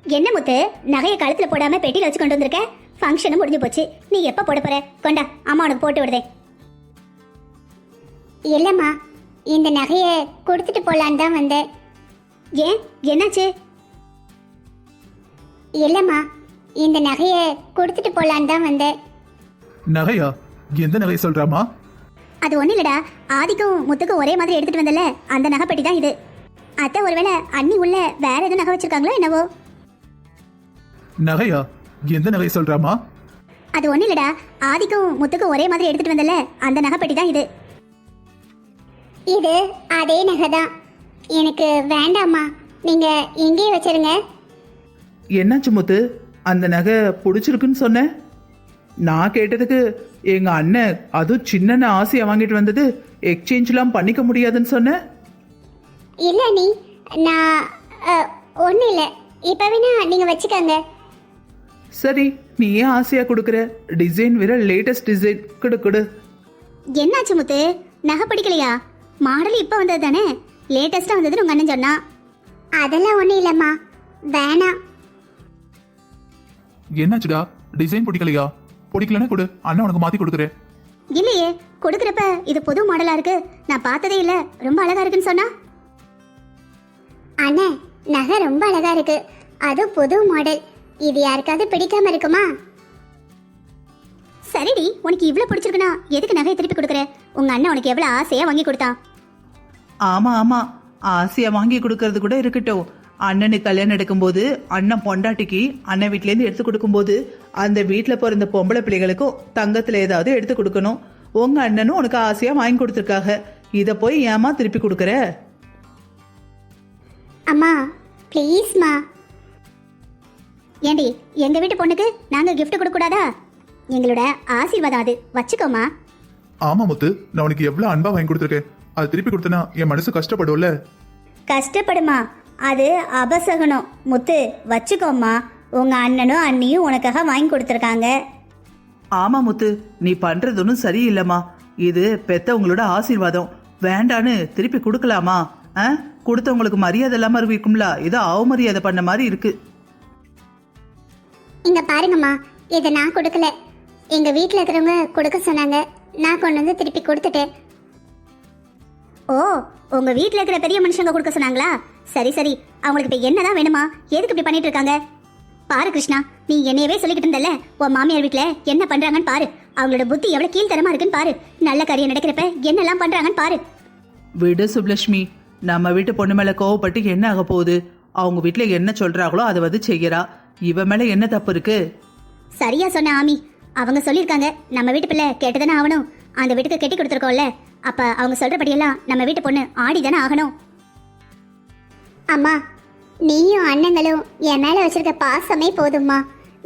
என்ன முத்து, நகையை கழுத்துல போடாம பெட்டியில் வச்சு கொண்டு வந்திருக்க? ஃபங்க்ஷனும் முடிஞ்சு போச்சு, நீ எப்போ போட போற? கொண்டா, அம்மா உனக்கு போட்டு விடுதே. இல்லைம்மா, இந்த நகையை கொடுத்துட்டு போலான்னு தான் வந்தேன். ஏன், என்னாச்சு? இல்லைம்மா, இந்த நகையை கொடுத்துட்டு போலான்னு தான் வந்தேன். நகையா? எந்த நகை சொல்றாமா? அது ஒன்றும் இல்லடா, ஆதிக்கும் முத்துக்கும் ஒரே மாதிரி எடுத்துட்டு வந்தல, அந்த நகை பெட்டி தான் இது. அத்தை ஒருவேளை அண்ணி உள்ள வேற எதுவும் நகை வச்சிருக்காங்களோ என்னவோ. நகையா? எந்த நகை சொல்றாமா? அது ஒன்றும் இல்லடா, ஆதிக்கும் முத்துக்கும் ஒரே மாதிரி எடுத்துட்டு வந்தல, அந்த நகை பெட்டி தான் இது. இது அதே நகை தான். எனக்கு வேண்டாம்மா, நீங்க எங்கேயே வச்சிருங்க. என்னாச்சு முத்து, அந்த நகை பிடிச்சிருக்குன்னு சொன்னேன். நான் கேட்டதுக்கு எங்க அண்ணன் அதுவும் சின்ன ஆசையை வாங்கிட்டு வந்தது எக்ஸ்சேஞ்ச்லாம் பண்ணிக்க முடியாதுன்னு சொன்னேன். இல்லை நீ, நான் ஒன்றும் இல்லை, இப்போ வேணா நீங்கள் வச்சுக்கோங்க. சரி, நீ ஏன் ஆசையா கொடுக்குற? டிசைன் வேற லேட்டஸ்ட் டிசைன், கொடு கொடு. என்னாச்சு முத்து, நகை பிடிக்கலையா? மாடல் இப்போ வந்தது தானே, லேட்டஸ்டா வந்ததுன்னு உங்க அண்ணன் சொன்னா. அதெல்லாம் ஒன்றும் இல்லைம்மா, வேணாம். என்னாச்சுடா? டிசைன் பிடிக்கலையா? பிடிக்கலன்னா கொடு, அண்ணன் உனக்கு மாத்தி கொடுக்குறேன். இல்லையே, கொடுக்குறப்ப இது புது மாடலா இருக்கு, நான் பார்த்ததே இல்ல, ரொம்ப அழகா இருக்குன்னு சொன்னா. அண்ணே, நகை ரொம்ப அழகா இருக்கு, அது புது மாடல். இது யாருக்காவது பிடிக்காம இருக்குமா? சரிடி, உனக்கு இவ்வளவு பிடிச்சிருக்குன்னா எதுக்கு நகையை திருப்பி கொடுக்குற? உங்க அண்ணன் உனக்கு எவ்வளவு ஆசையா வாங்கி கொடுத்தான். ஆமா ஆமா, ஆசையா வாங்கி கொடுக்கறது கூட இருக்கட்டும். அண்ணனுக்கு கல்யாணம் எடுக்கும்போது அண்ணன் பொண்டாட்டிக்கு அண்ணன் வீட்டிலேருந்து எடுத்து கொடுக்கும்போது அந்த வீட்டில் பிறந்த பொம்பளை பிள்ளைகளுக்கும் தங்கத்தில் ஏதாவது எடுத்து கொடுக்கணும். உங்க அண்ணனும் உனக்கு ஆசையா வாங்கி கொடுத்துருக்காங்க, இதை போய் ஏமா திருப்பி கொடுக்குற? அம்மா ப்ளீஸ்மா. ஏண்டி, எங்க வீட்டு பொண்ணுக்கு நாங்க gift கொடுக்க கூடாதா? எங்களோட ஆசீர்வாதம் அது, வச்சுக்கோமா. ஆமா முத்து, நான் உனக்கு எவ்வளவு அன்பா வாங்கி கொடுத்துருக்கேன். அது திருப்பி கொடுத்தனா என் மனசு கஷ்டப்படும்ல. கஷ்டப்படுமா? அது அபசகனம். முத்து, வச்சுக்கோமா. உங்க அண்ணனும் அண்ணியும் உனக்காக வாங்கி கொடுத்துருக்காங்க. ஆமா முத்து, நீ பண்றது ஒன்றும் சரியில்லைம்மா. இது பெத்தவங்களோட ஆசீர்வாதம், வேண்டான்னு திருப்பி கொடுக்கலாமா? கொடுத்தவங்களுக்கு மரியாதை இல்லாம இருக்கும்ல, ஏதோ அவமரியாதை பண்ண மாதிரி இருக்கு. இங்க பாருங்கம்மா, இதை நான் கொடுக்கல, எங்க வீட்டில் இருக்கிறவங்க கொடுக்க சொன்னாங்க, நான் கொண்டு வந்து திருப்பி கொடுத்துட்டேன். ஓ, உங்க வீட்ல இருக்கிற பெரிய மனுஷங்க கொடுக்க சொன்னாங்களா? சரி சரி, அவங்களுக்கு இப்ப என்னதான் வேணுமா? எதுக்கு இப்படி பண்ணிட்டு இருக்காங்க? பாரு கிருஷ்ணா, நீ என்னையவே சொல்லிக்கிட்டு இருந்தல, உன் மாமியார் வீட்டுல என்ன பண்றாங்கன்னு பாரு. அவங்களோட புத்தி எவ்வளவு கீழ்த்தரமா இருக்குன்னு பாரு. நல்ல காரியம் நடக்கிறப்ப என்னெல்லாம் பண்றாங்கன்னு பாரு. விடு சுப்லட்சுமி, நம்ம வீட்டு பொண்ணு மேல கோவப்பட்டு என்ன ஆக போகுது? அவங்க வீட்டுல என்ன சொல்றாங்களோ அதை வந்து செய்யறா. இவ மேல என்ன தப்பு இருக்கு? சரியா சொன்ன ஆமி, அவங்க சொல்லியிருக்காங்க நம்ம வீட்டு பிள்ளை கேட்டுதானே ஆகணும். அந்த வீட்டுக்கு கெட்டி கொடுத்துருக்கோம்ல, அப்ப அவங்க சொல்றபடியெல்லாம் நம்ம வீட்டு பொண்ணு ஆடிதானே ஆகணும். அம்மா, நீயும் அண்ணங்களும் என் மேல வச்சிருக்க பாசமே போதும்மா.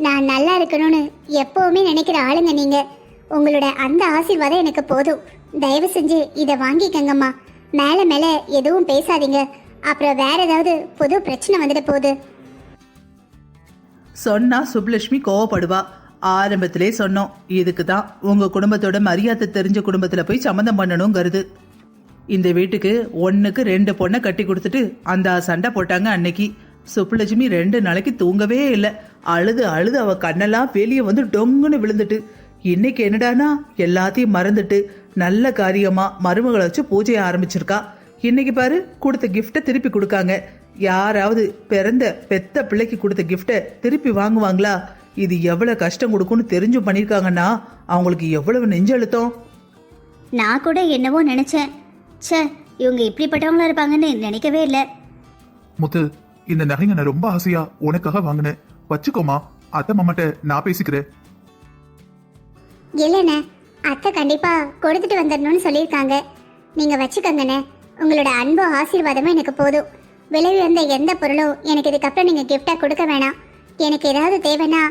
நான் நல்லா இருக்கணும்னு எப்பவுமே நினைக்கிற ஆளுங்க நீங்க. உங்களோட அந்த ஆசீர்வாதம் எனக்கு போதும். தயவு செஞ்சு இதை வாங்கிக்கங்கம்மா. மேல மேல எதுவும் பேசாதீங்க, அப்புறம் வேற ஏதாவது புது பிரச்சனை வந்துட போகுது. சொன்னா சுப்லட்சுமி கோவப்படுவா. ஆரம்பத்திலே சொன்னோம், இதுக்கு தான் உங்க குடும்பத்தோட மரியாதை தெரிஞ்ச குடும்பத்துல போய் சம்மந்தம் பண்ணணுங்கிறது. இந்த வீட்டுக்கு 1க்கு 2 பொண்ணை கட்டி கொடுத்துட்டு அந்த சண்டை போட்டாங்க அன்னைக்கு. சுப்புலட்சுமி 2 நாளைக்கு தூங்கவே இல்லை. அழுது அழுது அவ கண்ணெல்லாம் வெளியே வந்து டொங்குன்னு விழுந்துட்டு, இன்னைக்கு என்னடானா எல்லாத்தையும் மறந்துட்டு நல்ல காரியமா மருமகளை வச்சு பூஜையை ஆரம்பிச்சிருக்கா. இன்னைக்கு பாரு, கொடுத்த கிஃப்டை திருப்பி கொடுக்காங்க. யாராவது பிறந்த பெத்த பிள்ளைக்கு கொடுத்த கிஃப்டை திருப்பி வாங்குவாங்களா? இது எவ்வளவு கஷ்டம் கொடுக்கும்னு தெரிஞ்சும் பண்ணிருக்காங்கன்னா அவங்களுக்கு எவ்வளவு நெஞ்செழுத்தம். நான் கூட என்னவோ நினைச்சேன், ச்சே இவங்க இப்படிப்பட்டவங்களா இருப்பாங்கன்னு நினைக்கவே இல்லை. முத்து, இந்த நகைங்க நான் ரொம்ப ஆசையா உனக்காக வாங்கினேன், வச்சுக்கோமா. அத்தை மாமாட்ட நான் பேசிக்கிறேன். இல்லைண்ணே, அத்தை கண்டிப்பா கொடுத்துட்டு வந்துடணும்னு சொல்லியிருக்காங்க. நீங்க வச்சுக்கோங்கண்ணே. உங்களோட அன்போ ஆசீர்வாதமும் எனக்கு போதும். விலை உயர்ந்த எந்த பொருளும் எனக்கு இதுக்கப்புறம் நீங்க கிஃப்டா கொடுக்க வேணாம். எனக்கு ஏதாவது தேவைன்னா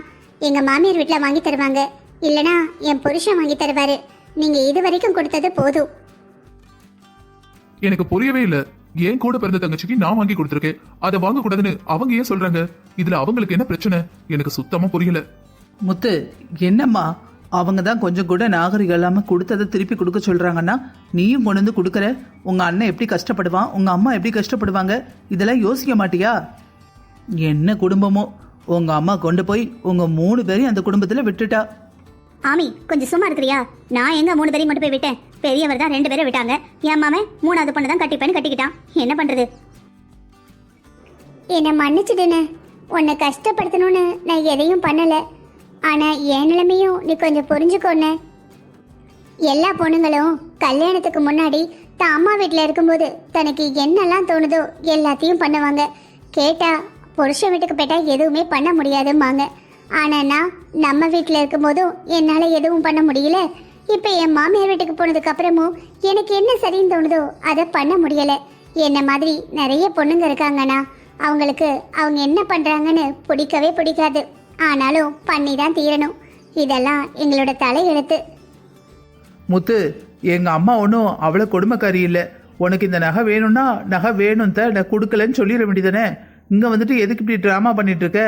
எங்க மாமியார் வீட்டில் வாங்கி தருவாங்க, இல்லைனா என் புருஷன் வாங்கி தருவாரு. நீங்க இது வரைக்கும் கொடுத்தது போதும். எனக்கு புரியவே இல்ல, ஏன் கூட பிறந்த தங்கச்சிக்கு நான் வாங்கி கொடுத்துருக்கேன், அதை வாங்க கூடாதுன்னு அவங்க ஏன் சொல்றாங்க? இதுல அவங்களுக்கு என்ன பிரச்சனை? எனக்கு சுத்தமா புரியல. முத்து, என்னம்மா அவங்க தான் கொஞ்சம் கூட நாகரிகம் இல்லாம கொடுத்ததை திருப்பி கொடுக்க சொல்றாங்கன்னா நீயும் கொண்டு வந்து கொடுக்குற. உங்க அண்ணன் எப்படி கஷ்டப்படுவான், உங்க அம்மா எப்படி கஷ்டப்படுவாங்க, இதெல்லாம் யோசிக்க மாட்டியா? என்ன குடும்பமோ உங்க அம்மா கொண்டு போய் உங்க 3 பேரையும் அந்த குடும்பத்துல விட்டுட்டா. ஆமி கொஞ்சம் சும்மா இருக்கிறியா? நான் எங்க 3 பேரையும் மட்டும் போய் விட்டேன். பெரியவர் தான் 2 பேரை விட்டாங்க. என் மாமன் 3வது பொண்ணு தான் கட்டிப்பேன்னு கட்டிக்கிட்டான். என்ன பண்றது? என்னை மன்னிச்சிடுன்னு. உன்னை கஷ்டப்படுத்தணும்னு நான் எதையும் பண்ணல. ஆனா என் நிலைமையும் நீ கொஞ்சம் புரிஞ்சுக்கோன்னு. எல்லா பொண்ணுங்களும் கல்யாணத்துக்கு முன்னாடி தான் அம்மா வீட்டில் இருக்கும்போது தனக்கு என்னெல்லாம் தோணுதோ எல்லாத்தையும் பண்ணுவாங்க. கேட்டா புருஷன் வீட்டுக்கு போயிட்டா எதுவுமே பண்ண முடியாதும்பாங்க. ஆனா நான் நம்ம வீட்டில் இருக்கும்போதும் என்னால் எதுவும் பண்ண முடியல. இப்போ என் மாமியார் வீட்டுக்கு போனதுக்கு அப்புறமும் எனக்கு என்ன சரின்னு தோணுதோ அதை பண்ண முடியல. என்ன மாதிரி நிறைய பொண்ணுங்க இருக்காங்கண்ணா. அவங்களுக்கு அவங்க என்ன பண்றாங்கன்னு பிடிக்கவே பிடிக்காது. ஆனாலும் பண்ணி தான் தீரணும். இதெல்லாம் எங்களோட தலையெழுத்து. முத்து, எங்க அம்மா ஒன்றும் அவ்வளோ கொடுமைக்காரி இல்லை. உனக்கு இந்த நகை வேணும்னா நகை வேணும் தான், நான் கொடுக்கலன்னு சொல்லிட வேண்டியதானே. இங்க வந்துட்டு எதுக்கு இப்படி ட்ராமா பண்ணிட்டு இருக்க?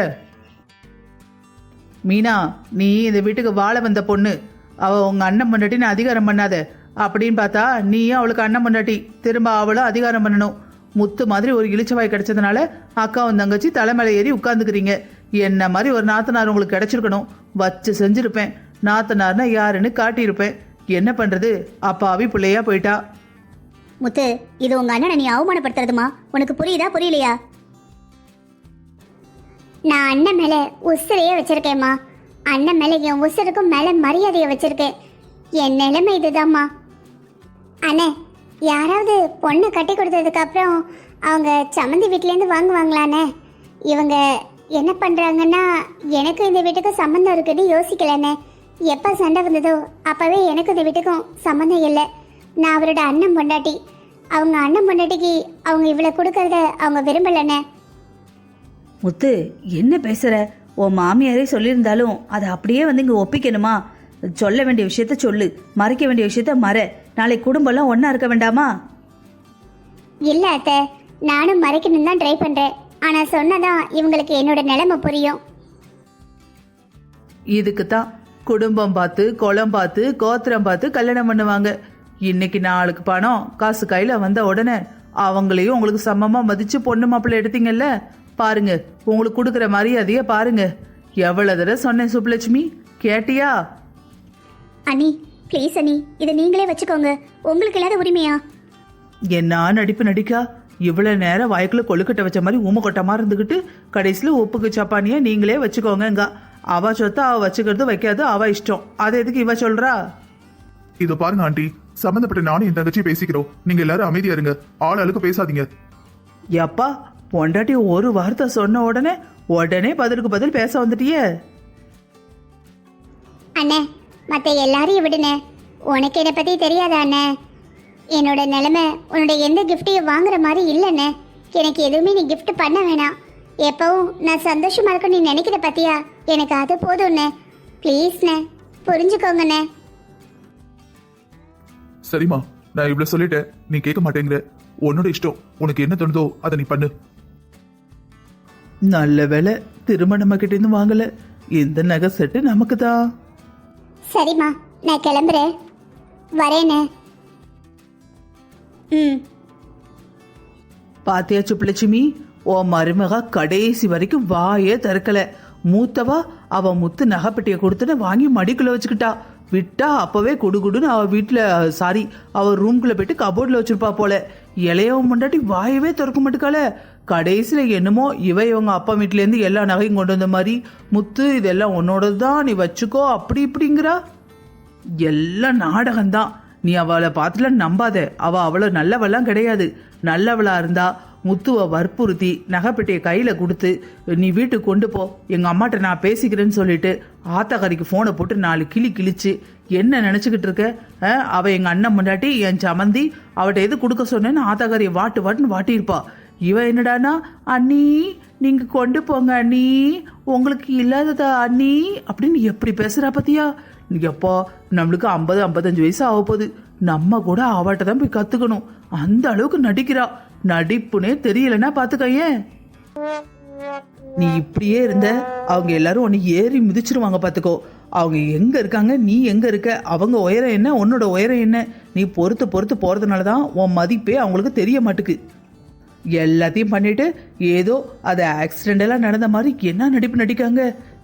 மீனா, நீ இந்த வீட்டுக்கு வாழ வந்த பொண்ணு. அவ உங்க அண்ணன் பொண்டாட்டி நான் அதிகாரம் பண்ணாத அப்படின்னு பார்த்தா நீயும் அவளுக்கு அண்ணன் பொண்டாட்டி. திரும்ப அவளும் அதிகாரம் பண்ணணும். முத்து மாதிரி ஒரு இளிச்சவாய் கிடைச்சதுனால அக்காவும் தங்கச்சி தலைமையில ஏறி உட்காந்துக்கிறீங்க. என்ன மாதிரி ஒரு நாத்தனார் உங்களுக்கு கிடைச்சிருக்கணும். வச்சு செஞ்சிருப்பேன். நாத்தனார்னா யாருன்னு காட்டியிருப்பேன். என்ன பண்றது, அப்பாவி பிள்ளையா போயிட்டா. முத்து, இது உங்க அண்ணனை நீ அவமானப்படுத்துறதுமா? உனக்கு புரியுதா புரியலையா? நான் அண்ணன் மேல உசுரையே வச்சிருக்கேம்மா. அண்ணன் மேல என் உசுருக்கும் மேல மரியாதையை வச்சிருக்கேன். என் நிலைமை இதுதாம்மா. அண்ணே, யாராவது பொண்ணை கட்டி கொடுத்ததுக்கு அப்புறம் அவங்க சம்மந்தி வீட்டிலேருந்து வாங்குவாங்களாண்ணே? இவங்க என்ன பண்றாங்கன்னா எனக்கு இந்த வீட்டுக்கு சம்மந்தம் இருக்குன்னு யோசிக்கலண்ணே. எப்போ சண்டை வந்ததோ அப்பவே எனக்கு இந்த வீட்டுக்கும் சம்மந்தம் இல்லை. நான் அவரோட அண்ணன் பொண்டாட்டி. அவங்க அண்ணன் பொண்டாட்டிக்கு அவங்க இவ்வளோ கொடுக்கறத அவங்க விரும்பலண்ணே. முத்து, என்ன பேசுற? உன் மாமியாரே சொல்லியிருந்தாலும் அதை அப்படியே வந்து இங்கே ஒப்பிக்கணுமா? சொல்ல வேண்டிய விஷயத்த சொல்லு, மறைக்க வேண்டிய விஷயத்த மற. நாளை குடும்பம்லாம் ஒன்றா இருக்க வேண்டாமா? இல்லை அத்தை, நானும் மறைக்கணும்னு தான் ட்ரை பண்ணுறேன். ஆனால் சொன்னதான் இவங்களுக்கு என்னோட நிலைமை புரியும். இதுக்கு தான் குடும்பம் பார்த்து குளம் பார்த்து கோத்திரம் பார்த்து கல்யாணம் பண்ணுவாங்க. இன்னைக்கு நாளுக்கு பணம் காசு கையில் வந்த உடனே அவங்களையும் உங்களுக்கு சமமாக மதித்து பொண்ணு மாப்பிள்ளை எடுத்தீங்கல்ல, பாருங்க உங்களுக்கு கொடுக்குற மரியாதையை பாருங்க. எவ்வளவு தடவை சொன்னேன் சுப்புலட்சுமி, கேட்டியா? அண்ணி ப்ளீஸ் அண்ணி, இதை நீங்களே வச்சுக்கோங்க. உங்களுக்கு இல்லாத உரிமையா? என்ன நடிப்பு நடிக்கா? இவ்வளவு நேரம் வாய்க்குள்ள கொழுக்கட்டை வச்ச மாதிரி ஊம கொட்டமா இருந்துகிட்டு கடைசியில் உப்புக்கு சப்பானியா நீங்களே வச்சுக்கோங்க. அவ சொத்த அவ வச்சுக்கிறது வைக்காது அவ இஷ்டம். அதை எதுக்கு இவ சொல்றா? இதோ பாருங்க ஆண்டி, சம்பந்தப்பட்ட நானும் என் தங்கச்சி பேசிக்கிறோம். நீங்க எல்லாரும் அமைதியா இருங்க. ஆள் அழுக்கு பேசாதீங்க. எப்பா பொண்டாட்டி ஒரு வார்த்தை சொன்ன உடனே பதிலுக்கு பதில் பேச வந்துட்டியே. அண்ணே, மற்ற எல்லாரையும் விடுனே. உனக்கு என்னை பற்றி தெரியாதா அண்ணே? என்னோட நிலைமை உன்னோட எந்த கிஃப்டையும் வாங்குற மாதிரி இல்லைண்ணே. எனக்கு எதுவுமே நீ கிஃப்ட் பண்ண வேணாம். எப்பவும் நான் சந்தோஷமா இருக்கணும் நீ நினைக்கிற பத்தியா? எனக்கு அது போதும்ண்ணே. ப்ளீஸ்ண்ணே, புரிஞ்சுக்கோங்கண்ணே. சரிம்மா, நான் இவ்வளவு சொல்லிட்டேன், நீ கேட்க மாட்டேங்கிற. உன்னோட இஷ்டம். உனக்கு என்ன தோணுதோ அதை நீ பண்ணு. நல்ல வேலை திரும்ப நம்ம கிட்ட இருந்து வாங்கல. இந்த நகை செட்டு நமக்கு தான். சரிம்மா, நான் கிளம்புறேன். வரேண்ணே. பாத்தியா சுப்புலட்சுமி, ஓ மருமகா கடைசி வரைக்கும் வாயே திறக்கல. மூத்தவா அவ முத்து நகைப்பெட்டியை கொடுத்துட்டு வாங்கி மடிக்குள்ள வச்சுக்கிட்டா. விட்டா அப்பவே குடுகுடுன்னு அவ வீட்டுல அவ ரூம்குள்ள போயிட்டு கபோர்ட்ல வச்சிருப்பா போல. இளையவன் முன்னாடி வாயவே திறக்க மாட்டுக்கால. கடைசியில என்னமோ இவங்க அப்பா வீட்டுல இருந்து எல்லா நகையும் கொண்டு வந்த மாதிரி, முத்து இதெல்லாம் உன்னோடது தான், நீ வச்சுக்கோ அப்படி இப்படிங்கிறா. எல்லாம் நாடகம்தான். நீ அவளை பார்த்துல நம்பாத. அவ அவ்வளோ நல்லவெல்லாம் கிடையாது. நல்லவளா இருந்தா முத்துவை வற்புறுத்தி நகைப்பெட்டியை கையில கொடுத்து நீ வீட்டுக்கு கொண்டு போ, எங்க அம்மாட்ட நான் பேசிக்கிறேன்னு சொல்லிட்டு ஆத்தாக்காரிக்கு போனை போட்டு 4 கிளி கிழிச்சு என்ன நினைச்சுக்கிட்டு இருக்க? அவ எங்க அண்ணன் முன்னாடி என் சமந்தி, அவட்ட எது கொடுக்க சொன்னேன்னு ஆத்தாக்காரியை வாட்டுன்னு வாட்டியிருப்பா. இவ என்னடானா, அண்ணி நீங்க கொண்டு போங்க அண்ணி, உங்களுக்கு இல்லாததா அண்ணி அப்படின்னு எப்படி பேசுறா பத்தியா? எப்போ நம்மளுக்கு 50-55 வயசு ஆக போகுது. நம்ம கூட அவட்ட தான் போய் கத்துக்கணும். அந்த அளவுக்கு நடிக்கிறா. நடிப்புனே தெரியலன்னா பாத்துக்கையேன். நீ இப்படியே இருந்த அவங்க எல்லாரும் உன்னை ஏறி மிதிச்சிருவாங்க பாத்துக்கோ. அவங்க எங்க இருக்காங்க, நீ எங்க இருக்க, அவங்க உயரம் என்ன, உன்னோட உயரம் என்ன, நீ பொறுத்து போறதுனாலதான் உன் மதிப்பே அவங்களுக்கு தெரிய மாட்டுக்கு. எல்லாத்தையும் பண்ணிட்டு ஏதோ அது ஆக்சிடென்டெல்லாம் நடந்த மாதிரி என்ன நடிப்பு நடிக்காங்க.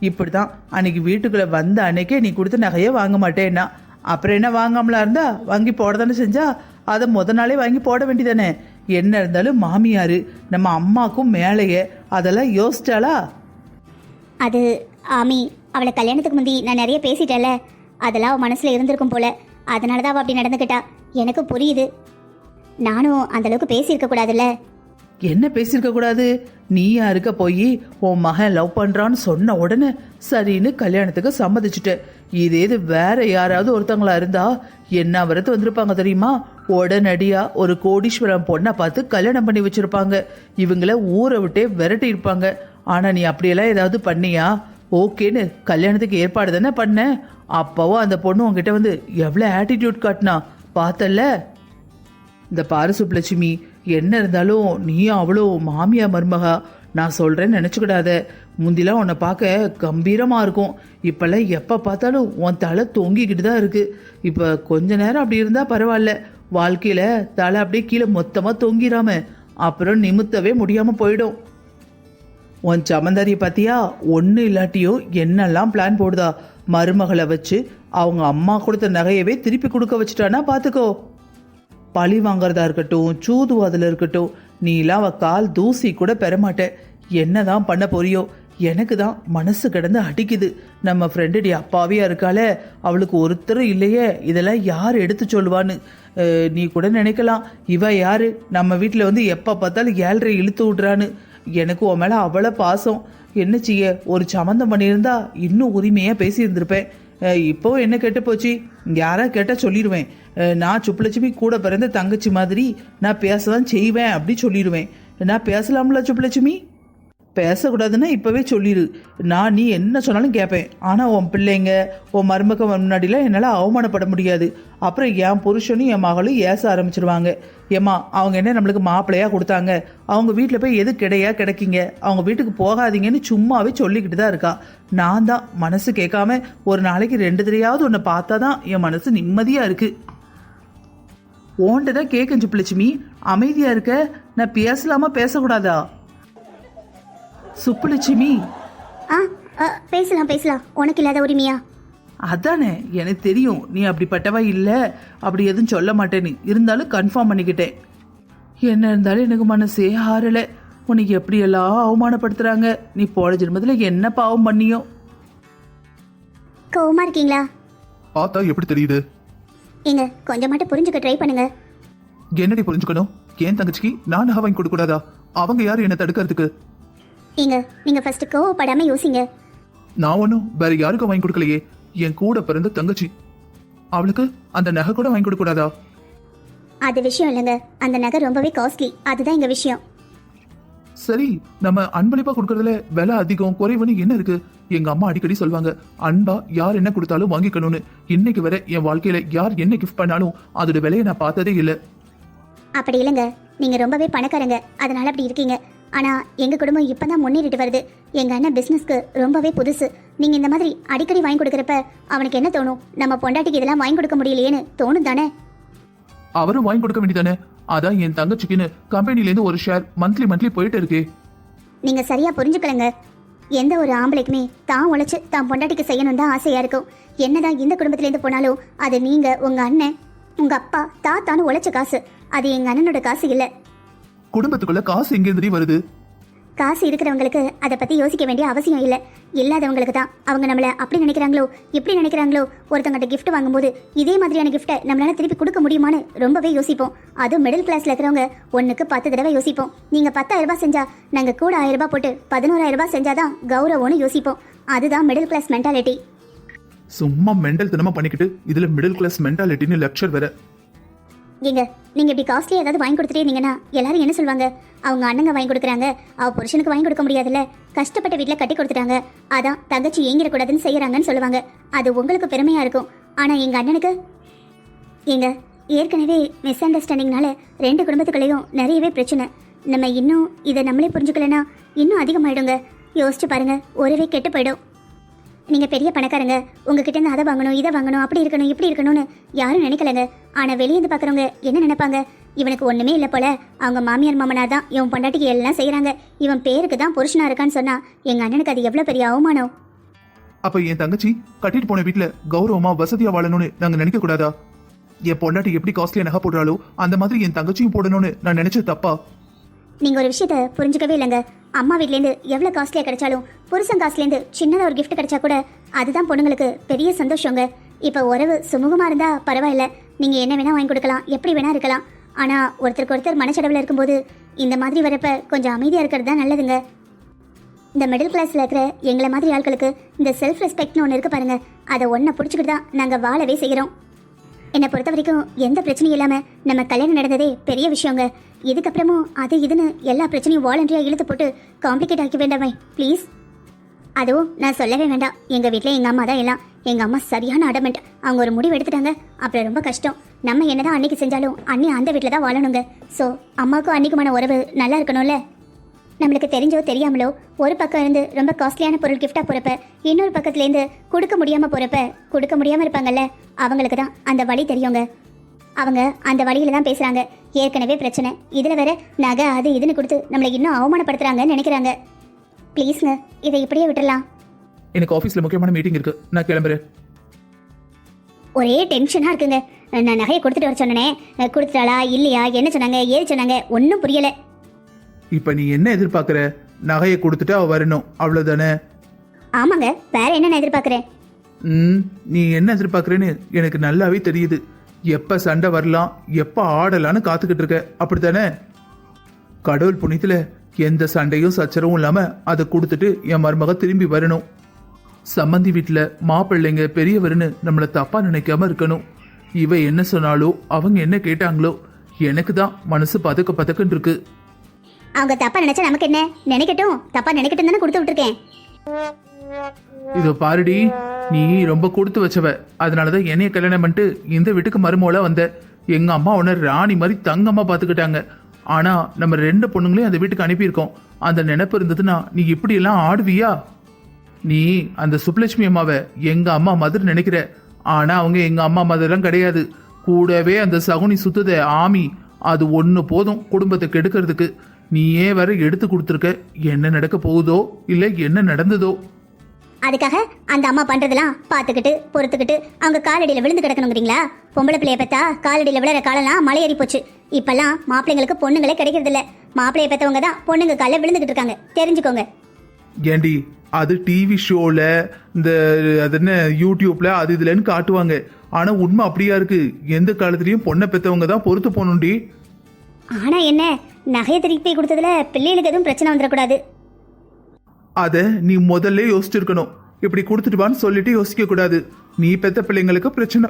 இப்படிதான் அன்னைக்கு வீட்டுக்குள்ள வந்த அன்னைக்கே நீ கொடுத்த நகையை வாங்க மாட்டேன்னா அப்புறம் என்ன வாங்காமலா இருந்தா வாங்கி போட தானே செஞ்சா. அதை முத நாளே வாங்கி போட வேண்டியதானே. என்ன இருந்தாலும் மாமியாரு நம்ம அம்மாக்கும் மேலேயே அதெல்லாம் யோசிச்சாளா? அது ஆமி, அவளை கல்யாணத்துக்கு முந்தி நான் நிறைய பேசிட்டேன்ல, அதெல்லாம் அவள் மனசில் இருந்திருக்கும் போல. அதனால தான் அவள் அப்படி நடந்துக்கிட்டா. எனக்கு புரியுது. நானும் அந்த அளவுக்கு பேசியிருக்க கூடாதுல்ல. என்ன பேசியிருக்க கூடாது? நீ யாருக்க போய் உன் மகன் லவ் பண்றான்னு சொன்ன உடனே சரின்னு கல்யாணத்துக்கு சம்மதிச்சுட்ட. இது வேற யாராவது ஒருத்தங்களா இருந்தா என்ன வரத்து வந்திருப்பாங்க தெரியுமா? உடனடியா ஒரு கோடீஸ்வரம் பொண்ணை பார்த்து கல்யாணம் பண்ணி வச்சிருப்பாங்க. இவங்கள ஊரை விட்டே விரட்டி இருப்பாங்க. ஆனா நீ அப்படியெல்லாம் ஏதாவது பண்ணியா? ஓகேன்னு கல்யாணத்துக்கு ஏற்பாடு தானே பண்ண. அப்பவும் அந்த பொண்ணு உங்ககிட்ட வந்து எவ்வளோ ஆட்டிடியூட் காட்டினா பார்த்தல்ல. இந்த பாரு சுப்புலட்சுமி, என்ன இருந்தாலும் நீயும் அவ்வளோ மாமியா மருமகா. நான் சொல்கிறேன்னு நினச்சிக்கிடாத. முந்திலாம் உன்னை பார்க்க கம்பீரமாக இருக்கும். இப்போல்லாம் எப்போ பார்த்தாலும் உன் தலை தொங்கிக்கிட்டு தான் இருக்குது. இப்போ கொஞ்ச நேரம் அப்படி இருந்தால் பரவாயில்ல. வாழ்க்கையில் தலை அப்படியே கீழே மொத்தமாக தொங்கிடாம அப்புறம் நிமித்தவே முடியாமல் போயிடும். உன் சமந்தாரியை பார்த்தியா? ஒன்றும் இல்லாட்டியும் என்னெல்லாம் பிளான் போடுதா. மருமகளை வச்சு அவங்க அம்மா கொடுத்த நகையவே திருப்பி கொடுக்க வச்சுட்டானா பார்த்துக்கோ. பழி வாங்கறதா இருக்கட்டும், சூதுவாதில் இருக்கட்டும், நீலாம் அவ கால் தூசி கூட பெறமாட்ட. என்னதான் பண்ண போறியோ? எனக்கு தான் மனசு கிடந்து அடிக்குது. நம்ம ஃப்ரெண்டுடைய அப்பாவியா இருக்காளே, அவளுக்கு ஒருத்தர் இல்லையே, இதெல்லாம் யார் எடுத்து சொல்லுவான்னு. நீ கூட நினைக்கலாம், இவ யாரு நம்ம வீட்டில் வந்து எப்போ பார்த்தாலும் 7:30 இழுத்து விட்றான்னு. எனக்கு உன் மேலே அவ்வளோ பாசம். என்ன செய்ய, ஒரு சம்மந்தம் பண்ணியிருந்தா இன்னும் உரிமையாக பேசியிருந்திருப்பேன். இப்போ என்ன கெட்டு போச்சு? யாரா கேட்டால் சொல்லிடுவேன், நான் சுப்புலட்சுமி கூட பிறந்த தங்கச்சி மாதிரி நான் பேச தான் செய்வேன் அப்படி சொல்லிடுவேன். நான் பேசலாம்ல சுப்புலட்சுமி? பேசக்கூடாதுன்னா இப்போவே சொல்லிடு. நான் நீ என்ன சொன்னாலும் கேட்பேன். ஆனால் உன் பிள்ளைங்க உன் மருமக முன்னாடிலாம் என்னால் அவமானப்பட முடியாது. அப்புறம் என் புருஷனும் என் மகளும் ஏச ஆரம்பிச்சிருவாங்க. ஏம்மா, அவங்க என்ன நம்மளுக்கு மாப்பிள்ளையாக கொடுத்தாங்க? அவங்க வீட்டில் போய் எது கிடைக்கீங்க? அவங்க வீட்டுக்கு போகாதீங்கன்னு சும்மாவே சொல்லிக்கிட்டு தான் இருக்கா. நான் தான் மனசு கேட்காம ஒரு நாளைக்கு 2 தடவையாவது உன்னை பார்த்தா தான் என் மனசு நிம்மதியாக இருக்குது. ஓன்ட்டு தான் கேட்கும் சுப்புலட்சுமி, அமைதியாக இருக்க. நான் பேசலாமா பேசக்கூடாதா? சுப்புலட்சுமி, பேசலாம். உனக்கு இல்லாத உரிமையா? அதானே எனக்கு தெரியும் நீ அப்படிப்பட்டவா இல்லை, அப்படி எதுவும் சொல்ல மாட்டேன்னு. இருந்தாலும் கன்ஃபார்ம் பண்ணிக்கிட்டேன். என்ன இருந்தாலும் எனக்கு மனசே ஆறலை. உனக்கு எப்படியெல்லாம் அவமானப்படுத்துறாங்க. நீ போன ஜென்மத்தில் என்ன பாவம் பண்ணியோ? கோவமா இருக்கீங்களா? பார்த்தா எப்படி தெரியுது? ஏங்க, கொஞ்சம் மட்டும் புரிஞ்சுக்க ட்ரை பண்ணுங்க. என்னடி புரிஞ்சுக்கணும்? ஏன் தங்கச்சிக்கு நான் நகை வாங்கி கொடுக்க கூடாதா? அவங்க யாரு என்ன தடுக்கிறதுக்கு? ஏங்க, நீங்க ஃபர்ஸ்ட் கோவப்படாம யோசிங்க. நான் ஒன்றும் வேற யாருக்கும் வாங்கி கொடுக்கலையே. என் கூட பிறந்த தங்கச்சி, அவளுக்கு அந்த நகை கூட வாங்கி கொடுக்க கூடாதா? அது விஷயம் இல்லைங்க. அந்த நகை ரொம்பவே காஸ்ட்லி. அதுதான் எங்க விஷயம். சரி, நம்ம அன்பளிப்பா கொடுக்கறதுல விலை அதிகம் குறைவுன்னு என்ன இருக்கு? எங்க அம்மா அடிக்கடி சொல்லுவாங்க, அன்பா யார் என்ன கொடுத்தாலும் வாங்கிக்கணும்னு. இன்னைக்கு வரை என் வாழ்க்கையில யார் என்ன கிஃப்ட் பண்ணாலும் அதோட விலையை நான் பார்த்ததே இல்லை. அப்படி இல்லைங்க, நீங்க ரொம்பவே பணக்காரங்க, அதனால அப்படி இருக்கீங்க. ஆனா எங்க குடும்பம் இப்பதான் முன்னேறிட்டு வருது. எங்க அண்ணன் பிசினஸ்க்கு ரொம்பவே புதுசு. நீங்க இந்த மாதிரி அடிக்கடி வாங்கி கொடுக்கறப்ப அவனுக்கு என்ன தோணும்? நம்ம பொண்டாட்டிக்கு இதெல்லாம் வாங்கி கொடுக்க முடியலையேன்னு தோணும் தானே? அவரும் வாங்கி கொடுக்க வேண்டியதானே? அதான் என் தங்கச்சிக்குன்னு கம்பெனிலேருந்து ஒரு ஷேர் மந்த்லி போயிட்டு இருக்கே. நீங்க சரியா புரிஞ்சுக்கலங்க. எந்த ஒரு ஆம்பளைக்குமே தான் உழைச்சு தான் பொண்டாட்டிக்கு செய்யணும் தான் ஆசையா இருக்கும். என்னதான் இந்த குடும்பத்திலேருந்து போனாலும் அது நீங்க, உங்க அண்ணன், உங்க அப்பா, தாத்தான்னு உழைச்ச காசு. அது எங்க அண்ணனோட காசு இல்ல. குடும்பத்துக்குள்ள காசு எங்கேருந்து வருது? காசு இருக்கிறவங்களுக்கு அதை பத்தி யோசிக்க வேண்டிய அவசியம் இல்லை. இல்லாதவங்களுக்கு தான். அவங்க நம்மள அப்படி நினைக்கிறாங்களோ இப்படி நினைக்கிறாங்களோ. ஒருத்தங்கிட்ட கிஃப்ட் வாங்கும்போது இதே மாதிரியான கிஃப்ட்டை நம்மளால திருப்பி கொடுக்க முடியுமான்னு ரொம்பவே யோசிப்போம். அதுவும் மிடில் கிளாஸ்ல இருக்கிறவங்க 1க்கு 10 தடவை யோசிப்போம். நீங்க 10,000 ரூபாய் செஞ்சா நாங்க கூட 1000 ரூபாய் போட்டு 11,000 ரூபாய் செஞ்சாதான் கௌரவம்னு யோசிப்போம். அதுதான் மிடில் கிளாஸ் மென்டாலிட்டி. சும்மா மெண்டல் தினமா பண்ணிக்கிட்டு இதுல மிடில் கிளாஸ் மென்டாலிட்டின்னு லெக்சர் வேற. நீங்க இப்படி காஸ்ட்லி ஏதாவது வாங்கி கொடுத்துட்டே இருந்தீங்கன்னா எல்லாரும் என்ன சொல்லுவாங்க? அவங்க அண்ணங்க வாங்கி கொடுக்குறாங்க, அவ புருஷனுக்கு வாங்கி கொடுக்க முடியாதுல்ல, கஷ்டப்பட்ட வீட்டில் கட்டி கொடுத்துட்டாங்க, அதான் தங்கச்சி ஏங்கிடக்கூடாதுன்னு செய்யறாங்கன்னு சொல்லுவாங்க. அது உங்களுக்கு பெருமையா இருக்கும். ஆனா எங்க அண்ணனுக்கு ஏற்கனவே மிஸ் அண்டர்ஸ்டாண்டிங்னால 2 குடும்பத்துக்குள்ளேயும் நிறையவே பிரச்சனை. நம்ம இன்னும் இதை நம்மளே புரிஞ்சுக்கலன்னா இன்னும் அதிகமாயிடுங்க. யோசிச்சு பாருங்க, ஒருவே கெட்டு போயிடும். நீங்க பெரிய பணக்காரங்க, உங்ககிட்ட இருந்து அதை வாங்கணும் இதை வாங்கணும் அப்படி இருக்கணும் இப்படி இருக்கணும்னு யாரும் நினைக்கலங்க. ஆனா வெளியே இருந்து பாக்குறவங்க என்ன நினைப்பாங்க? இவனுக்கு ஒண்ணுமே இல்ல போல, அவங்க மாமியார் மாமனார் தான் இவன் பொண்டாட்டிக்கு எல்லாம் செய்யறாங்க, இவன் பேருக்கு தான் புருஷனா இருக்கான்னு சொன்னா எங்க அண்ணனுக்கு அது எவ்வளவு பெரிய அவமானம். அப்ப என் தங்கச்சி கட்டிட்டு போன வீட்டுல கௌரவமா வசதியா வாழணும்னு நாங்க நினைக்க கூடாதா? என் பொண்டாட்டி எப்படி காஸ்ட்லியா நகை போடுறாளோ அந்த மாதிரி என் தங்கச்சியும் போடணும்னு நான் நினைச்சது தப்பா? நீங்க ஒரு விஷயத்த புரிஞ்சுக்கவே இல்லைங்க. அம்மா வீட்லேருந்து எவ்வளவு காஸ்ட்லியா கிடைச்சாலும் புருஷன் காசுலேருந்து சின்னதா ஒரு gift கிடைச்சா கூட அதுதான் பொண்ணுங்களுக்கு பெரிய சந்தோஷங்க. இப்ப உறவு சுமூகமா இருந்தா பரவாயில்ல, நீங்க என்ன வேணா வாங்கி கொடுக்கலாம், எப்படி வேணா இருக்கலாம். ஆனா ஒருத்தருக்கு ஒருத்தர் மனச்சடவுல இருக்கும்போது இந்த மாதிரி வரப்ப கொஞ்சம் அமைதியா இருக்கிறது தான் நல்லதுங்க. இந்த மிடில் கிளாஸ்ல இருக்கிற எங்களை மாதிரி ஆட்களுக்கு இந்த செல்ஃப் ரெஸ்பெக்ட்னு ஒன்று இருக்கு பாருங்க, அதை ஒன்றை பிடிச்சிக்கிட்டு தான் நாங்க வாழவே செய்கிறோம். என்னை பொறுத்த வரைக்கும் எந்த பிரச்சனையும் இல்லாம நம்ம கல்யாணம் நடந்ததே பெரிய விஷயங்க. இதுக்கப்புறமும் அது இதுன்னு எல்லா பிரச்சனையும் வாலண்டரியா இழுத்து போட்டு காம்ப்ளிகேட் ஆக்கி வேண்டாமே ப்ளீஸ். அதுவும் நான் சொல்லவே வேண்டாம், எங்க வீட்டில் எங்க அம்மா தான் எல்லாம். எங்க அம்மா சரியான அடமெண்ட். அவங்க ஒரு முடிவு எடுத்துட்டாங்க, அப்புறம் ரொம்ப கஷ்டம். நம்ம என்னதான் அன்னைக்கு செஞ்சாலும் அண்ணி அந்த வீட்டில் தான் வாழணுங்க. ஸோ அம்மாவுக்கும் அன்னைக்குமான உறவு நல்லா இருக்கணும்ல. நம்மளுக்கு தெரிஞ்சோ தெரியாமலோ ஒரு பக்கம் இருந்து ரொம்ப காஸ்ட்லியான பொருள் கிஃப்டாக போகிறப்ப இன்னொரு பக்கத்துலேருந்து கொடுக்க முடியாமல் போகிறப்ப கொடுக்க முடியாமல் இருப்பாங்கல்ல, அவங்களுக்கு தான் அந்த வழி தெரியுங்க. அவங்க அந்த வழியில தான் பேசுகிறாங்க. ஏற்கனவே பிரச்சனை, இதில் வேற நகை அது இதுன்னு கொடுத்து நம்மளை இன்னும் அவமானப்படுத்துகிறாங்கன்னு நினைக்கிறாங்க. ப்ளீஸ்ங்க, இதை இப்படியே விட்டுடலாம். எனக்கு ஆஃபீஸில் முக்கியமான மீட்டிங் இருக்கு, நான் கிளம்புறேன். ஒரே டென்ஷனாக இருக்குங்க. நான் நகையை கொடுத்துட்டு வர சொன்னேனே, கொடுத்துட்டாளா இல்லையா, என்ன சொன்னாங்க ஏது சொன்னாங்க ஒன்றும் புரியலை. இப்போ நீ என்ன எதிர்பார்க்குற? நகையை கொடுத்துட்டு அவ வரணும், அவ்வளோதானே? ஆமாங்க, வேற என்ன நான் எதிர்பார்க்குறேன்? நீ என்ன எதிர்பார்க்குறேன்னு எனக்கு நல்லாவே தெரியுது. எப்போ சண்டை வரலாம், எப்போ ஆடலான்னு காத்துக்கிட்டு இருக்க, அப்படித்தானே? கடவுள் புண்ணியத்தில் எந்த சண்டையும் சச்சரவும் இல்லாமல் அதை கொடுத்துட்டு என் மருமக திரும்பி வரணும். சம்மந்தி வீட்டில் மாப்பிள்ளைங்க பெரியவர்னு நம்மளை தப்பாக நினைக்காம இருக்கணும். இவ என்ன சொன்னாலோ அவங்க என்ன கேட்டாங்களோ எனக்கு தான் மனசு பதக்க பதக்குன்னு இருக்கு. அவங்க தப்பா நினைச்சா நமக்கு என்ன, நினைக்கட்டும். தப்பா நினைக்கட்டும் தானே கொடுத்து விட்டுருக்கேன். இதோ பாருடி, நீ ரொம்ப கொடுத்து வச்சவ, அதனாலதான் என்னைய கல்யாணம் பண்ணிட்டு இந்த வீட்டுக்கு மருமோல வந்த. எங்க அம்மா உன்ன ராணி மாதிரி தங்கம்மா பாத்துக்கிட்டாங்க. ஆனா நம்ம 2 பொண்ணுங்களையும் அந்த வீட்டுக்கு அனுப்பியிருக்கோம். அந்த நினைப்பு இருந்ததுன்னா நீ இப்படி எல்லாம் ஆடுவியா? நீ அந்த சுப்புலட்சுமி அம்மாவை எங்க அம்மா மாதிரி நினைக்கிற, ஆனா அவங்க எங்க அம்மா மாதிரிலாம் கிடையாது. கூடவே அந்த சகுனி சுத்துத ஆமி, அது ஒண்ணு போதும் குடும்பத்தை கெடுக்கிறதுக்கு. நீயே வேற எடுத்து கொடுத்துருக்க. என்ன நடக்க போகுதோ இல்ல என்ன நடந்ததோ, அதுக்காக அந்த அம்மா பண்றதெல்லாம் பார்த்துக்கிட்டு பொறுத்துக்கிட்டு அவங்க காலடியில் விழுந்து கிடக்கணுங்கிறீங்களா? பொம்பளை பிள்ளைய பார்த்தா காலடியில் விழுற காலெல்லாம் மலையேறி போச்சு. இப்பெல்லாம் மாப்பிள்ளைங்களுக்கு பொண்ணுங்களே கிடைக்கிறது இல்ல. மாப்பிள்ளைய பெற்றவங்க தான் பொண்ணுங்க காலில் விழுந்துகிட்டு இருக்காங்க, தெரிஞ்சுக்கோங்க. ஏண்டி அது டிவி ஷோல இந்த அது என்ன யூடியூப்ல அது இதுலன்னு காட்டுவாங்க. ஆனா உண்மை அப்படியா இருக்கு? எந்த காலத்துலயும் பொண்ணை பெற்றவங்க தான் பொறுத்து போகணும்டி. ஆனா என்ன, நகையை திருப்பி கொடுத்ததுல பிள்ளைகளுக்கு எதுவும் பிரச்சனை வந்துடக்கூடாது. அத நீ முதல்ல யோசிச்சிருக்கணும். இப்படி கொடுத்துட்டு வான்னு சொல்லிட்டு யோசிக்க கூடாது. நீ பெத்த பிள்ளைங்களுக்கு பிரச்சனை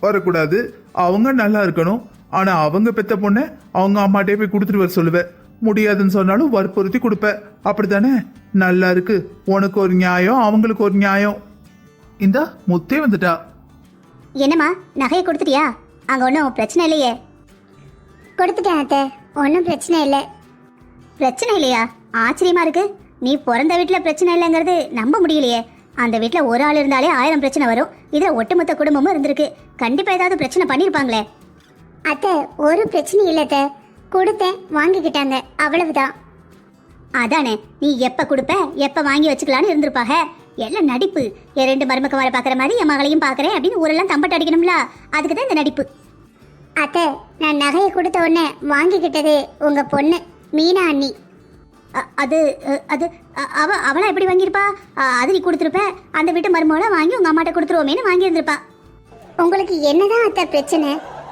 வரக்கூடாது, அவங்க நல்லா இருக்கணும். ஆனா அவங்க பெத்த பொண்ணை அவங்க அம்மாட்டே போய் கொடுத்துட்டு வர சொல்லுவ. முடியாதுன்னு சொன்னாலும் வற்புறுத்தி கொடுப்ப, அப்படித்தானே? நல்லா இருக்கு, உனக்கு ஒரு நியாயம் அவங்களுக்கு ஒரு நியாயம். இந்த முத்தே வந்துட்டா. என்னம்மா, நகையை கொடுத்துட்டியா? அங்க ஒன்றும் பிரச்சனை இல்லையே? கொடுத்துட்டேன் அத்தை, ஒன்றும் பிரச்சனை இல்லை. பிரச்சனை இல்லையா? ஆச்சரியமா இருக்கு. நீ பிறந்த வீட்டுல பிரச்சனை இல்லைங்கிறது நம்ப முடியலையே. அந்த வீட்டுல ஒரு ஆள் இருந்தாலே 1000 பிரச்சனை வரும். இதுல ஒட்டுமொத்த குடும்பமும் இருந்திருக்கு. கண்டிப்பா ஏதாவது பிரச்சனை பண்ணிருப்பாங்களே. அத்தை ஒரு பிரச்சனையும் இல்லை அத்தை, கொடுத்தேன் வாங்கிக்கிட்டாங்க, அவ்வளவுதான். அதானே, நீ எப்ப கொடுப்ப எப்ப வாங்கி வச்சுக்கலான்னு இருந்திருப்பாங்க. எல்லாம் நடிப்பு. என் 2 மருமக்க வர பாக்குற மாதிரி என் மகளையும் பாக்குறேன் அப்படின்னு ஊரெல்லாம் தம்பட்டு அடிக்கணும்ல, அதுக்கு தான் இந்த நடிப்பு. அத்தை நான் நகையை கொடுத்த உடனே வாங்கிக்கிட்டது உங்க பொண்ணு மீனா அண்ணி. அது அது அவளா எப்படி வாங்கியிருப்பா? அது நீ கொடுத்துருப்ப. அந்த வீட்டு மருமகளை வாங்கி உங்க அம்மாட்ட கொடுத்துருவோமேனு வாங்கி இருந்திருப்பா. உங்களுக்கு என்னதான் அத்தை பிரச்சனை?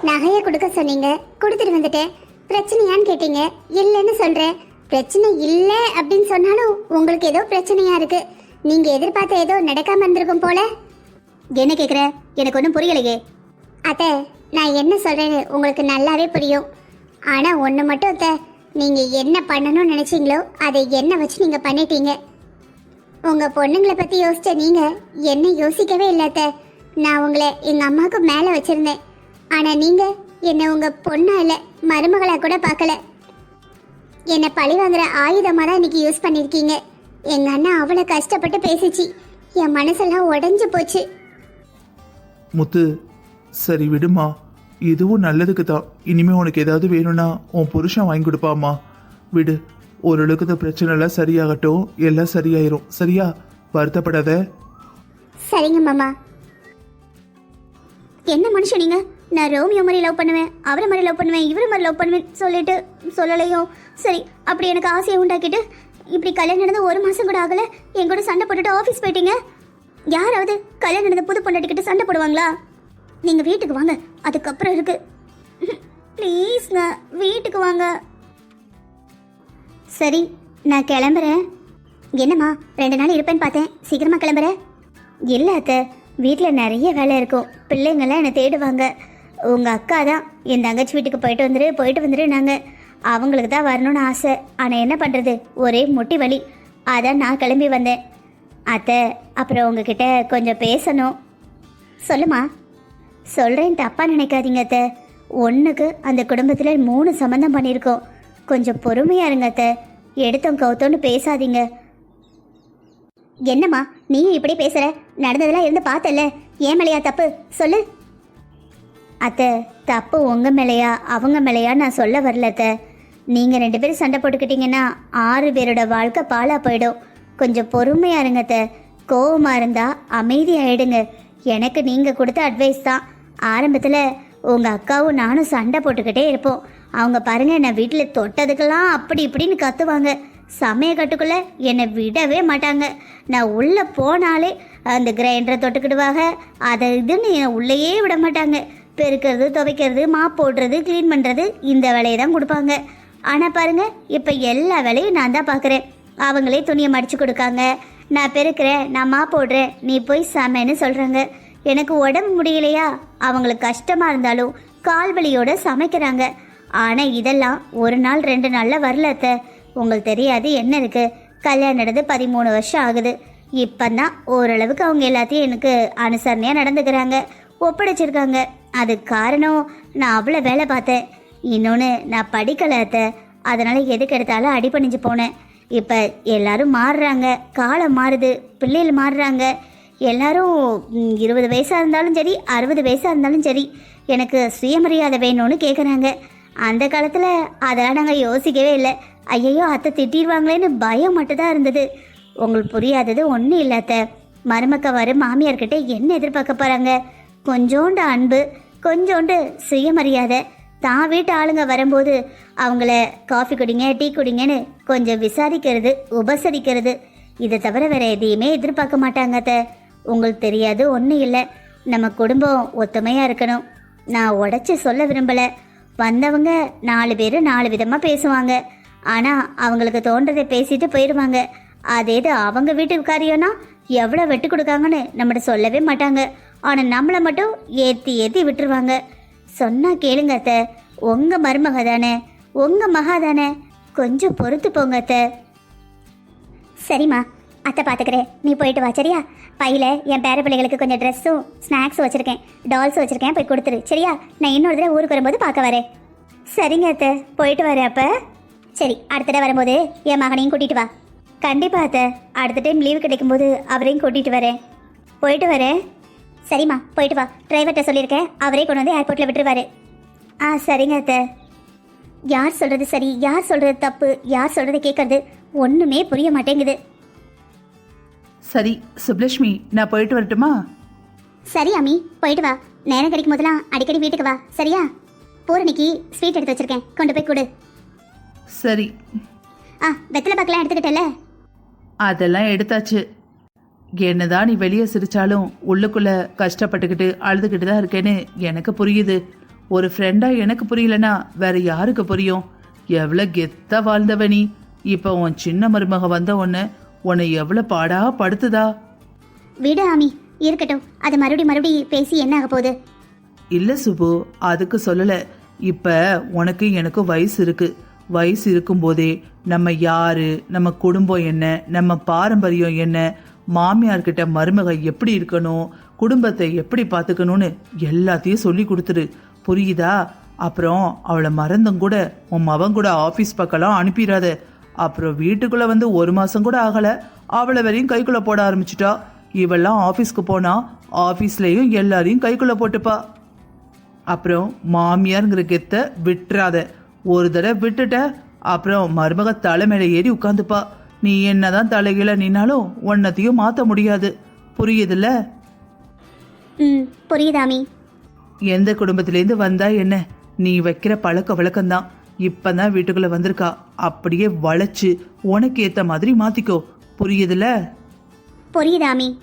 நகையை கொடுக்க சொன்னீங்க, கொடுத்துட்டு வந்துட்டேன். பிரச்சனையான்னு கேட்டீங்க, இல்லைன்னு சொல்றேன். பிரச்சனை இல்லை அப்படின்னு சொன்னாலும் உங்களுக்கு ஏதோ பிரச்சனையா இருக்கு. நீங்க எதிர்பார்த்த ஏதோ நடக்காம இருந்திருக்கும் போல. என்ன கேக்குற? எனக்கு ஒன்றும் புரியலையே. அத்தை நான் என்ன சொல்றேன்னு உங்களுக்கு நல்லாவே புரியும். ஆனா ஒண்ணு மட்டும் அத்தை, நீங்க என்ன பண்ணணும்னு நினைச்சீங்களோ அதை என்ன வச்சு நீங்க பண்ணிட்டீங்க. உங்க பொண்ணுங்களை பத்தி யோசிச்ச நீங்க என்ன யோசிக்கவே இல்லை அத்தை. நான் உங்களை எங்க அம்மாவுக்கு மேல வச்சிருந்தேன். ஆனா நீங்க என்ன உங்க பொண்ணா இல்ல மருமகளா கூட பார்க்கல. என்னை பழி வாங்குற ஆயுதமா தான் இன்னைக்கு யூஸ் பண்ணிருக்கீங்க. எங்க அண்ணா அவ்வளவு கஷ்டப்பட்டு பேசிச்சு, என் மனசெல்லாம் உடைஞ்சு போச்சு. முத்து, சரி விடுமா. இதுவும் நல்லதுக்கு தான். இனிமே உனக்கு ஏதாவது வேணும்னா உன் புருஷன் வாங்கி கொடுப்பாம்மா. விடு, ஓரளவுக்கு இந்த பிரச்சனை எல்லாம் சரியாகட்டும், எல்லாம் சரியாயிரும். சரியா? வருத்தப்படாத. சரிங்க மாமா. என்ன மனுஷன் நீங்க? நான் ரோமியோ மாதிரி லவ் பண்ணுவேன், அவரை மாதிரி லவ் பண்ணுவேன், இவரை மாதிரி லவ் பண்ணுவேன் சொல்லிட்டு சொல்லலையும். சரி, அப்படி எனக்கு ஆசையை உண்டாக்கிட்டு இப்படி கல்யாணம் நடந்து 1 மாசம் கூட ஆகல, என் கூட சண்டை போட்டுட்டு ஆஃபீஸ் போயிட்டீங்க. யாராவது கல்யாணம் நடந்த புது பொண்டாட்டிக்கிட்டு சண்டை போடுவாங்களா? நீங்க வீட்டுக்கு வாங்க, அதுக்கப்புறம் இருக்கு. ப்ளீஸ்ங்க, வீட்டுக்கு வாங்க. சரி, நான் கிளம்புறேன். என்னம்மா 2 நாள் இருப்பேன்னு பார்த்தேன், சீக்கிரமா கிளம்புறேன். இல்லை அத்தை, வீட்டில் நிறைய வேலை இருக்கும், பிள்ளைங்கள்லாம் என்னை தேடுவாங்க. உங்கள் அக்கா தான் என் தங்கச்சி வீட்டுக்கு போயிட்டு வந்துரு நாங்கள். அவங்களுக்கு தான் வரணும்னு ஆசை. ஆனால் என்ன பண்ணுறது, ஒரே முட்டி வலி. அதான் நான் கிளம்பி வந்தேன். அத்தை, அப்புறம் உங்ககிட்ட கொஞ்சம் பேசணும். சொல்லுமா. சொல்கிறேன், தப்பாக நினைக்காதீங்க அத்தை. ஒன்றுக்கு அந்த குடும்பத்தில் 3 சம்மந்தம் பண்ணியிருக்கோம். கொஞ்சம் பொறுமையாக இருங்க அத்தை, எடுத்தோம் கவுத்தோன்னு பேசாதீங்க. என்னம்மா நீயும் இப்படி பேசுற? நடந்ததெல்லாம் இருந்து பார்த்தல, ஏன் மேலையா தப்பு சொல்லு. அத்தை, தப்பு உங்க மேலையா அவங்க மேலையா நான் சொல்ல வரல அத்தை. நீங்க 2 பேரும் சண்டை போட்டுக்கிட்டீங்கன்னா 6 பேரோட வாழ்க்கை பாழா போயிடும். கொஞ்சம் பொறுமையா இருங்க அத்தை. கோவமா இருந்தா அமைதியாயிடுங்க. எனக்கு நீங்க கொடுத்த அட்வைஸ் தான். ஆரம்பத்துல உங்க அக்காவும் நானும் சண்டை போட்டுக்கிட்டே இருப்போம். அவங்க பாருங்க, நான் வீட்டில் தொட்டதுக்கெல்லாம் அப்படி இப்படின்னு கத்துவாங்க. சமய கட்டுக்குள்ளே என்னை விடவே மாட்டாங்க. நான் உள்ளே போனாலே அந்த கிரைண்டரை தொட்டுக்கிடுவாங்க, அதை இதுன்னு என்னை உள்ளேயே விட மாட்டாங்க. பெருக்கிறது, துவைக்கிறது, மாப் போடுறது, க்ளீன் பண்ணுறது, இந்த வேலையை தான் கொடுப்பாங்க. ஆனால் பாருங்கள், இப்போ எல்லா வேலையும் நான் தான் பார்க்குறேன். அவங்களே துணியை மடித்து கொடுக்காங்க. நான் பெருக்கிறேன், நான் மாப் போடுறேன், நீ போய் சமைன்னு சொல்கிறாங்க. எனக்கு உடம்பு முடியலையா, அவங்களுக்கு கஷ்டமாக இருந்தாலும் கால் வலியோடு சமைக்கிறாங்க. ஆனால் இதெல்லாம் 1 நாள் 2 நாளில் வரல அத்தை. உங்களுக்கு தெரியாது என்ன இருக்குது, கல்யாணம் நடந்து 13 வருஷம் ஆகுது. இப்போ தான் ஓரளவுக்கு அவங்க எல்லாத்தையும் எனக்கு அனுசரணையாக நடந்துக்கிறாங்க, ஒப்படைச்சிருக்காங்க. அது காரணம் நான் அவ்வளோ வேலை பார்த்தேன். இன்னொன்று, நான் படிக்கலை அத்தை. அதனால் எதுக்கு எடுத்தாலும் அடிபணிஞ்சு போனேன். இப்போ எல்லாரும் மாறுறாங்க, காலம் மாறுது, பிள்ளைகள் மாறுறாங்க. எல்லாரும் 20 வயசாக இருந்தாலும் சரி, 60 வயசாக இருந்தாலும் சரி, எனக்கு சுயமரியாதை வேணும்னு கேட்குறாங்க. அந்த காலத்தில் அதெல்லாம் நாங்கள் யோசிக்கவே இல்லை. ஐயையோ, அத்தை திட்டிடுவாங்களேன்னு பயம் மட்டும்தான் இருந்தது. உங்களுக்கு புரியாதது ஒன்றும் இல்லை அத்தை. மருமக்க வரும் மாமியார்கிட்ட என்ன எதிர்பார்க்க போகிறாங்க? கொஞ்சோண்டு அன்பு, கொஞ்சோண்டு சுயமரியாதை. தான் வீட்டு ஆளுங்க வரும்போது அவங்கள காஃபி குடிங்க, டீ குடிங்கன்னு கொஞ்சம் விசாரிக்கிறது, உபசரிக்கிறது. இதை தவிர வேறு எதையுமே எதிர்பார்க்க மாட்டாங்க அத்தை. உங்களுக்கு தெரியாது ஒன்றும் இல்லை. நம்ம குடும்பம் ஒத்துமையாக இருக்கணும். நான் உடச்சி சொல்ல விரும்பலை. வந்தவங்க 4 பேர் 4 விதமாக பேசுவாங்க. ஆனால் அவங்களுக்கு தோன்றதை பேசிட்டு போயிடுவாங்க. அதே இது அவங்க வீட்டுக்கு காரியம்னா எவ்வளோ வெட்டு கொடுக்காங்கன்னு நம்மகிட்ட சொல்லவே மாட்டாங்க. ஆனால் நம்மளை மட்டும் ஏற்றி விட்டுருவாங்க. சொன்னால் கேளுங்க அத்தை, உங்கள் மருமக தானே, உங்கள் மகா தானே, கொஞ்சம் பொறுத்து போங்க அத்தை. சரிம்மா, அத்தை பார்த்துக்கிறேன், நீ போயிட்டு வா சரியா? பையில் என் பேர பிள்ளைகளுக்கு கொஞ்சம் ட்ரெஸ்ஸும் ஸ்நாக்ஸும் வச்சுருக்கேன், டால்ஸும் வச்சுருக்கேன், போய் கொடுத்துரு சரியா? நான் இன்னொரு தடவை ஊருக்கு வரும்போது பார்க்க வரேன். சரிங்க அத்தை, போயிட்டு வரேன். அப்போ சரி, அடுத்த தடவை வரும்போது என் மகனையும் கூட்டிகிட்டு வா. கண்டிப்பாக அத்தை, அடுத்த டைம் லீவு கிடைக்கும்போது அவரையும் கூட்டிகிட்டு வரேன். போயிட்டு வரேன். சரிம்மா, போயிட்டு வா. டிரைவர்கிட்ட சொல்லியிருக்கேன், அவரே கொண்டு வந்து ஏர்போர்ட்டில் விட்டுருவாரு. சரிங்க அத்தை. யார் சொல்கிறது சரி, யார் சொல்கிறது தப்பு, யார் சொல்கிறத கேட்கறது ஒன்றுமே புரிய மாட்டேங்குது. சரி சுப்லட்சுமி, நான் போயிட்டு வரட்டுமா? சரி அம்மி, போயிட்டு வா. நேரம் கிடைக்கும் போதெல்லாம் அடிக்கடி வீட்டுக்கு வா சரியா? பூரணிக்கு ஸ்வீட் எடுத்து வச்சிருக்கேன், கொண்டு போய் கொடு. சரி. வெத்தலை பாக்கெல்லாம் எடுத்துக்கிட்டல? அதெல்லாம் எடுத்தாச்சு. என்னதான் நீ வெளியே சிரிச்சாலும் உள்ளுக்குள்ள கஷ்டப்பட்டுக்கிட்டு அழுதுகிட்டு தான் இருக்கேன்னு எனக்கு புரியுது. ஒரு ஃப்ரெண்டா எனக்கு புரியலனா வேற யாருக்கு புரியும்? எவ்வளோ கெத்தா வாழ்ந்தவ நீ. இப்போ உன் சின்ன மருமக வந்த உன்னை எவ்வளோ பாடா படுத்துதா? விடு ஆமி, இருக்கட்டும். அது மறுபடியும் பேசி என்ன ஆக போகுது? இல்லை சுபு, அதுக்கு சொல்லலை. இப்போ உனக்கு எனக்கு வயசு இருக்கு. வயசு இருக்கும்போதே நம்ம யாரு, நம்ம குடும்பம் என்ன, நம்ம பாரம்பரியம் என்ன, மாமியார்கிட்ட மருமக எப்படி இருக்கணும், குடும்பத்தை எப்படி பார்த்துக்கணும்னு எல்லாத்தையும் சொல்லி கொடுத்துரு, புரியுதா? அப்புறம் அவளை மறந்தும் கூட உன் மவன் கூட ஆஃபீஸ் பக்கம்லாம் அனுப்பிடாத. அப்புறம் வீட்டுக்குள்ளே வந்து 1 மாதம் கூட ஆகலை, அவளை வரையும் கைக்குள்ளே போட ஆரம்பிச்சிட்டா. இவெல்லாம் ஆஃபீஸ்க்கு போனா ஆஃபீஸ்லேயும் எல்லாரையும் கைக்குள்ளே போட்டுப்பா. அப்புறம் மாமியாருங்கிற கெத்த விட்டுறாத. ஒரு தடவை விட்டுட்ட அப்புறம் மருமக தலை மேல ஏறி உட்காந்துப்பா. நீ என்னதான் தலைகீழ நின்னாலும் ஒன்னத்தையும் மாத்த முடியாது. புரியுதுல்ல? ம் புரியுதாமி. எந்த குடும்பத்திலேருந்து வந்தா என்ன, நீ வைக்கிற பழக்க வழக்கம்தான். இப்பதான் வீட்டுக்குள்ள வந்திருக்கா, அப்படியே வளைச்சு உனக்கு ஏத்த மாதிரி மாத்திக்கோ. புரியுதுல? புரியுதாமி.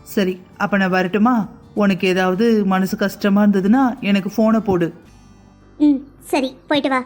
சரி, அப்ப நான் வரட்டுமா? உனக்கு ஏதாவது மனசு கஷ்டமா இருந்ததுன்னா எனக்கு போனை போடு. ம் சரி, போயிட்டு வா.